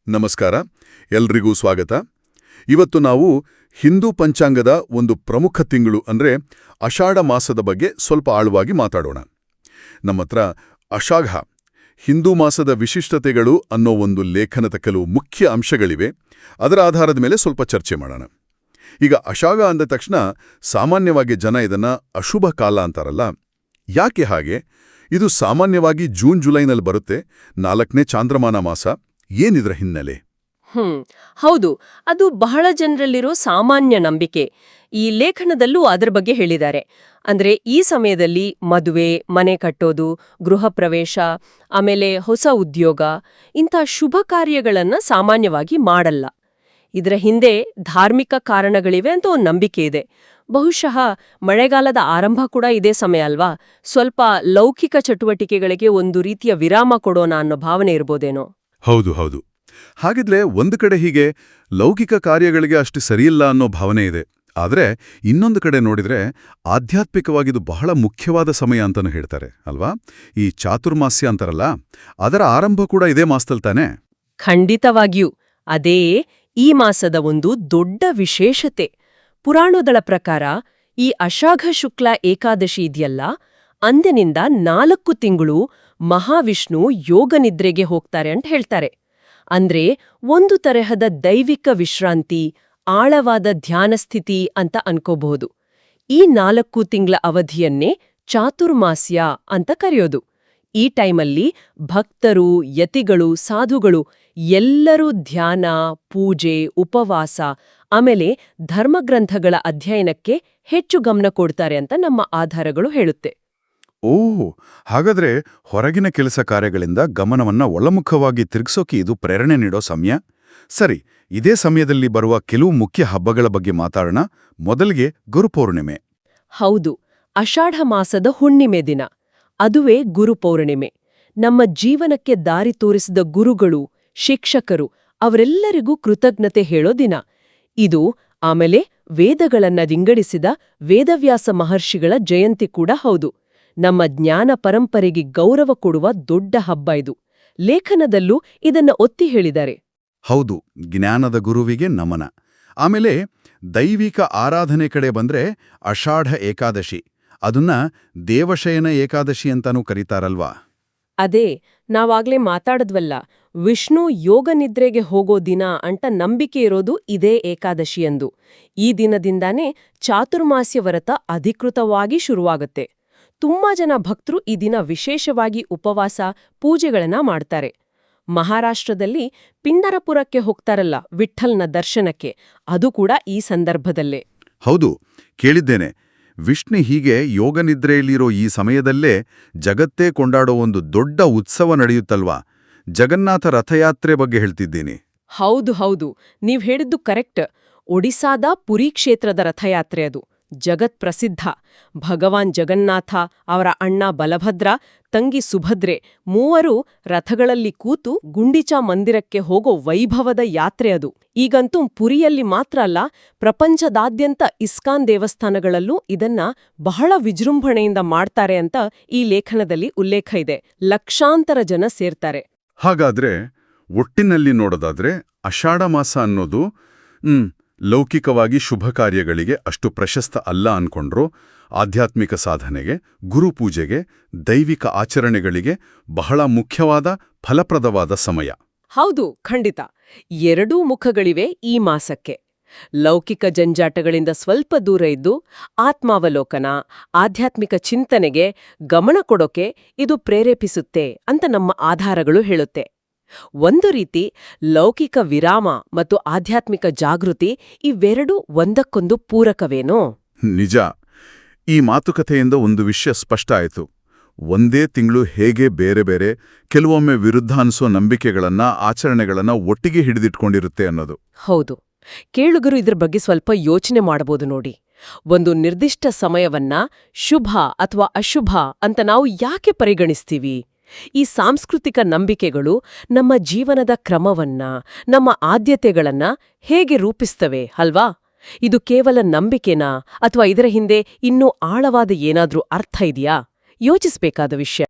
ನಮಸ್ಕಾರ, ಎಲ್ರಿಗೂ ಸ್ವಾಗತ. ಇವತ್ತು ನಾವು ಹಿಂದೂ ಪಂಚಾಂಗದ ಒಂದು ಪ್ರಮುಖ ತಿಂಗಳು ಅಂದ್ರೆ ಆಷಾಢ ಮಾಸದ ಬಗ್ಗೆ ಸ್ವಲ್ಪ ಆಳವಾಗಿ ಮಾತಾಡೋಣ. ನಮ್ಮತ್ರ ಆಷಾಢ ಹಿಂದೂ ಮಾಸದ ವಿಶಿಷ್ಟತೆಗಳು ಅನ್ನೋ ಒಂದು ಲೇಖನದ ಕೆಲವು ಮುಖ್ಯ ಅಂಶಗಳಿವೆ. ಅದರ ಆಧಾರದ ಮೇಲೆ ಸ್ವಲ್ಪ ಚರ್ಚೆ ಮಾಡೋಣ. ಈಗ ಆಷಾಢ ಅಂದ ತಕ್ಷಣ ಸಾಮಾನ್ಯವಾಗಿ ಜನ ಇದನ್ನ ಅಶುಭ ಕಾಲ ಅಂತಾರಲ್ಲ. ಯಾಕೆ ಹಾಗೆ? ಇದು ಸಾಮಾನ್ಯವಾಗಿ ಜೂನ್-ಜುಲೈನಲ್ಲಿ ಬರುತ್ತೆ, 4ನೇ ಚಾಂದ್ರಮಾನ ಮಾಸ. ಏನಿದ್ರ ಹಿನ್ನೆಲೆ? ಹೌದು, ಅದು ಬಹಳ ಜನರಲ್ಲಿರೋ ಸಾಮಾನ್ಯ ನಂಬಿಕೆ. ಈ ಲೇಖನದಲ್ಲೂ ಅದರ ಬಗ್ಗೆ ಹೇಳಿದ್ದಾರೆ. ಅಂದ್ರೆ ಈ ಸಮಯದಲ್ಲಿ ಮದುವೆ, ಮನೆ ಕಟ್ಟೋದು, ಗೃಹ ಪ್ರವೇಶ, ಆಮೇಲೆ ಹೊಸ ಉದ್ಯೋಗ, ಇಂಥ ಶುಭ ಕಾರ್ಯಗಳನ್ನ ಸಾಮಾನ್ಯವಾಗಿ ಮಾಡಲ್ಲ. ಇದರ ಹಿಂದೆ ಧಾರ್ಮಿಕ ಕಾರಣಗಳಿವೆ ಅಂತ ಒಂದು ನಂಬಿಕೆ ಇದೆ. ಬಹುಶಃ ಮಳೆಗಾಲದ ಆರಂಭ ಕೂಡ ಇದೇ ಸಮಯ ಅಲ್ವಾ? ಸ್ವಲ್ಪ ಲೌಕಿಕ ಚಟುವಟಿಕೆಗಳಿಗೆ ಒಂದು ರೀತಿಯ ವಿರಾಮ ಕೊಡೋಣ ಅನ್ನೋ ಭಾವನೆ ಇರ್ಬೋದೇನೋ. ಹೌದು. ಹಾಗಿದ್ರೆ ಒಂದು ಕಡೆ ಹೀಗೆ ಲೌಕಿಕ ಕಾರ್ಯಗಳಿಗೆ ಅಷ್ಟು ಸರಿಯಿಲ್ಲ ಅನ್ನೋ ಭಾವನೆ ಇದೆ. ಆದರೆ ಇನ್ನೊಂದು ಕಡೆ ನೋಡಿದ್ರೆ ಆಧ್ಯಾತ್ಮಿಕವಾಗಿದು ಬಹಳ ಮುಖ್ಯವಾದ ಸಮಯ ಅಂತಲೂ ಹೇಳ್ತಾರೆ ಅಲ್ವಾ? ಈ ಚಾತುರ್ಮಾಸ್ಯ ಅಂತಾರಲ್ಲ, ಅದರ ಆರಂಭ ಕೂಡ ಇದೇ ಮಾಸದಲ್ಲಿ ತಾನೆ? ಖಂಡಿತವಾಗಿಯೂ ಅದೇ ಈ ಮಾಸದ ಒಂದು ದೊಡ್ಡ ವಿಶೇಷತೆ. ಪುರಾಣಗಳ ಪ್ರಕಾರ ಈ ಆಷಾಢ ಶುಕ್ಲ ಏಕಾದಶಿ ಇದೆಯಲ್ಲ, ಅಂದಿನಿಂದ 4 ತಿಂಗಳು ಮಹಾವಿಷ್ಣು ಯೋಗನಿದ್ರೆಗೆ ಹೋಗ್ತಾರೆ ಅಂತ ಹೇಳ್ತಾರೆ. ಅಂದ್ರೆ ಒಂದು ತರಹದ ದೈವಿಕ ವಿಶ್ರಾಂತಿ, ಆಳವಾದ ಧ್ಯಾನಸ್ಥಿತಿ ಅಂತ ಅನ್ಕೋಬಹುದು. ಈ 4 ತಿಂಗಳ ಅವಧಿಯನ್ನೇ ಚಾತುರ್ಮಾಸ್ಯ ಅಂತ ಕರೆಯೋದು. ಈ ಟೈಮಲ್ಲಿ ಭಕ್ತರು, ಯತಿಗಳು, ಸಾಧುಗಳು ಎಲ್ಲರೂ ಧ್ಯಾನ, ಪೂಜೆ, ಉಪವಾಸ, ಆಮೇಲೆ ಧರ್ಮಗ್ರಂಥಗಳ ಅಧ್ಯಯನಕ್ಕೆ ಹೆಚ್ಚು ಗಮನ ಕೊಡ್ತಾರೆ ಅಂತ ನಮ್ಮ ಆಧಾರಗಳು ಹೇಳುತ್ತೆ. ಹಾಗಾದ್ರೆ ಹೊರಗಿನ ಕೆಲಸ ಕಾರ್ಯಗಳಿಂದ ಗಮನವನ್ನ ಒಳಮುಖವಾಗಿ ತಿರುಗಿಸೋಕೆ ಇದು ಪ್ರೇರಣೆ ನೀಡೋ ಸಮಯ. ಸರಿ, ಇದೇ ಸಮಯದಲ್ಲಿ ಬರುವ ಕೆಲವು ಮುಖ್ಯ ಹಬ್ಬಗಳ ಬಗ್ಗೆ ಮಾತಾಡೋಣ. ಮೊದಲಿಗೆ ಗುರುಪೌರ್ಣಿಮೆ. ಹೌದು, ಆಷಾಢ ಮಾಸದ ಹುಣ್ಣಿಮೆ ದಿನ. ಅದುವೇ ಗುರುಪೌರ್ಣಿಮೆ. ನಮ್ಮ ಜೀವನಕ್ಕೆ ದಾರಿ ತೋರಿಸಿದ ಗುರುಗಳು, ಶಿಕ್ಷಕರು ಅವರೆಲ್ಲರಿಗೂ ಕೃತಜ್ಞತೆ ಹೇಳೋ ದಿನ ಇದು. ಆಮೇಲೆ ವೇದಗಳನ್ನ ವಿಂಗಡಿಸಿದ ವೇದವ್ಯಾಸ ಮಹರ್ಷಿಗಳ ಜಯಂತಿ ಕೂಡ ಹೌದು. ನಮ್ಮ ಜ್ಞಾನ ಪರಂಪರೆಗೆ ಗೌರವ ಕೊಡುವ ದೊಡ್ಡ ಹಬ್ಬ ಇದು. ಲೇಖನದಲ್ಲೂ ಇದನ್ನ ಒತ್ತಿ ಹೇಳಿದ್ದಾರೆ. ಹೌದು, ಜ್ಞಾನದ ಗುರುವಿಗೆ ನಮನ. ಆಮೇಲೆ ದೈವಿಕ ಆರಾಧನೆ ಕಡೆ ಬಂದ್ರೆ ಆಷಾಢ ಏಕಾದಶಿ, ಅದನ್ನ ದೇವಶಯನ ಏಕಾದಶಿ ಅಂತಾನೂ ಕರೀತಾರಲ್ವಾ? ಅದೇ ನಾವಾಗ್ಲೇ ಮಾತಾಡದ್ವಲ್ಲ, ವಿಷ್ಣು ಯೋಗ ನಿದ್ರೆಗೆ ಹೋಗೋ ದಿನ ಅಂತ ನಂಬಿಕೆ ಇರೋದು ಇದೇ ಏಕಾದಶಿ ಎಂದು. ಈ ದಿನದಿಂದಾನೇ ಚಾತುರ್ಮಾಸ್ಯ ವ್ರತ ಅಧಿಕೃತವಾಗಿ ಶುರುವಾಗುತ್ತೆ. ತುಂಬಾ ಜನ ಭಕ್ತರು ಈ ದಿನ ವಿಶೇಷವಾಗಿ ಉಪವಾಸ, ಪೂಜೆಗಳನ್ನ ಮಾಡ್ತಾರೆ. ಮಹಾರಾಷ್ಟ್ರದಲ್ಲಿ ಪಿಂಡರಪುರಕ್ಕೆ ಹೋಗ್ತಾರಲ್ಲ ವಿಠ್ಠಲ್ನ ದರ್ಶನಕ್ಕೆ, ಅದು ಕೂಡ ಈ ಸಂದರ್ಭದಲ್ಲೇ. ಹೌದು, ಕೇಳಿದ್ದೇನೆ. ವಿಷ್ಣು ಹೀಗೆ ಯೋಗನಿದ್ರೆಯಲ್ಲಿರೋ ಈ ಸಮಯದಲ್ಲೇ ಜಗತ್ತೇ ಕೊಂಡಾಡೋ ಒಂದು ದೊಡ್ಡ ಉತ್ಸವ ನಡೆಯುತ್ತಲ್ವಾ? ಜಗನ್ನಾಥ ರಥಯಾತ್ರೆ ಬಗ್ಗೆ ಹೇಳ್ತಿದ್ದೀನಿ. ಹೌದು, ನೀವ್ ಹೇಳಿದ್ದು ಕರೆಕ್ಟ್. ಒಡಿಸಾದ ಪುರಿ ಕ್ಷೇತ್ರದ ರಥಯಾತ್ರೆ ಅದು. ಜಗತ್ ಪ್ರಸಿದ್ಧ. ಭಗವಾನ್ ಜಗನ್ನಾಥ, ಅವರ ಅಣ್ಣ ಬಲಭದ್ರ, ತಂಗಿ ಸುಭದ್ರೆ ಮೂವರು ರಥಗಳಲ್ಲಿ ಕೂತು ಗುಂಡಿಚಾ ಮಂದಿರಕ್ಕೆ ಹೋಗೋ ವೈಭವದ ಯಾತ್ರೆ ಅದು. ಈಗಂತೂ ಪುರಿಯಲ್ಲಿ ಮಾತ್ರ ಅಲ್ಲ, ಪ್ರಪಂಚದಾದ್ಯಂತ ಇಸ್ಕಾನ್ ದೇವಸ್ಥಾನಗಳಲ್ಲೂ ಇದನ್ನ ಬಹಳ ವಿಜೃಂಭಣೆಯಿಂದ ಮಾಡ್ತಾರೆ ಅಂತ ಈ ಲೇಖನದಲ್ಲಿ ಉಲ್ಲೇಖ ಇದೆ. ಲಕ್ಷಾಂತರ ಜನ ಸೇರ್ತಾರೆ. ಹಾಗಾದ್ರೆ ಒಟ್ಟಿನಲ್ಲಿ ನೋಡೋದಾದ್ರೆ ಆಷಾಢ ಮಾಸ ಅನ್ನೋದು ಲೌಕಿಕವಾಗಿ ಶುಭ ಕಾರ್ಯಗಳಿಗೆ ಅಷ್ಟು ಪ್ರಶಸ್ತ ಅಲ್ಲ ಅನ್ಕೊಂಡ್ರು, ಆಧ್ಯಾತ್ಮಿಕ ಸಾಧನೆಗೆ, ಗುರುಪೂಜೆಗೆ, ದೈವಿಕ ಆಚರಣೆಗಳಿಗೆ ಬಹಳ ಮುಖ್ಯವಾದ ಫಲಪ್ರದವಾದ ಸಮಯ. ಹೌದು, ಖಂಡಿತ. 2 ಮುಖಗಳಿವೆ ಈ ಮಾಸಕ್ಕೆ. ಲೌಕಿಕ ಜಂಜಾಟಗಳಿಂದ ಸ್ವಲ್ಪ ದೂರ ಇದ್ದು ಆತ್ಮಾವಲೋಕನ, ಆಧ್ಯಾತ್ಮಿಕ ಚಿಂತನೆಗೆ ಗಮನ ಕೊಡೋಕೆ ಇದು ಪ್ರೇರೇಪಿಸುತ್ತೆ ಅಂತ ನಮ್ಮ ಆಧಾರಗಳು ಹೇಳುತ್ತೆ. ಒಂದು ರೀತಿ ಲೌಕಿಕ ವಿರಾಮ ಮತ್ತು ಆಧ್ಯಾತ್ಮಿಕ ಜಾಗೃತಿ ಇವೆರಡೂ ಒಂದಕ್ಕೊಂದು ಪೂರಕವೇನೋ? ನಿಜ. ಈ ಮಾತುಕತೆಯಿಂದ ಒಂದು ವಿಷಯ ಸ್ಪಷ್ಟ ಆಯಿತು. ಒಂದೇ ತಿಂಗಳು ಹೇಗೆ ಬೇರೆ ಬೇರೆ, ಕೆಲವೊಮ್ಮೆ ವಿರುದ್ಧ ಅನಿಸೋ ನಂಬಿಕೆಗಳನ್ನ, ಆಚರಣೆಗಳನ್ನ ಒಟ್ಟಿಗೆ ಹಿಡಿದಿಟ್ಕೊಂಡಿರುತ್ತೆ ಅನ್ನೋದು. ಹೌದು. ಕೇಳುಗರು ಇದ್ರ ಬಗ್ಗೆ ಸ್ವಲ್ಪ ಯೋಚನೆ ಮಾಡಬಹುದು ನೋಡಿ. ಒಂದು ನಿರ್ದಿಷ್ಟ ಸಮಯವನ್ನ ಶುಭ ಅಥವಾ ಅಶುಭ ಅಂತ ನಾವು ಯಾಕೆ ಪರಿಗಣಿಸ್ತೀವಿ? ಈ ಸಾಂಸ್ಕೃತಿಕ ನಂಬಿಕೆಗಳು ನಮ್ಮ ಜೀವನದ ಕ್ರಮವನ್ನ, ನಮ್ಮ ಆದ್ಯತೆಗಳನ್ನ ಹೇಗೆ ರೂಪಿಸ್ತವೆ ಅಲ್ವಾ? ಇದು ಕೇವಲ ನಂಬಿಕೆನಾ ಅಥವಾ ಇದರ ಹಿಂದೆ ಇನ್ನೂ ಆಳವಾದ ಏನಾದ್ರೂ ಅರ್ಥ ಇದೆಯಾ? ಯೋಚಿಸಬೇಕಾದ ವಿಷಯ.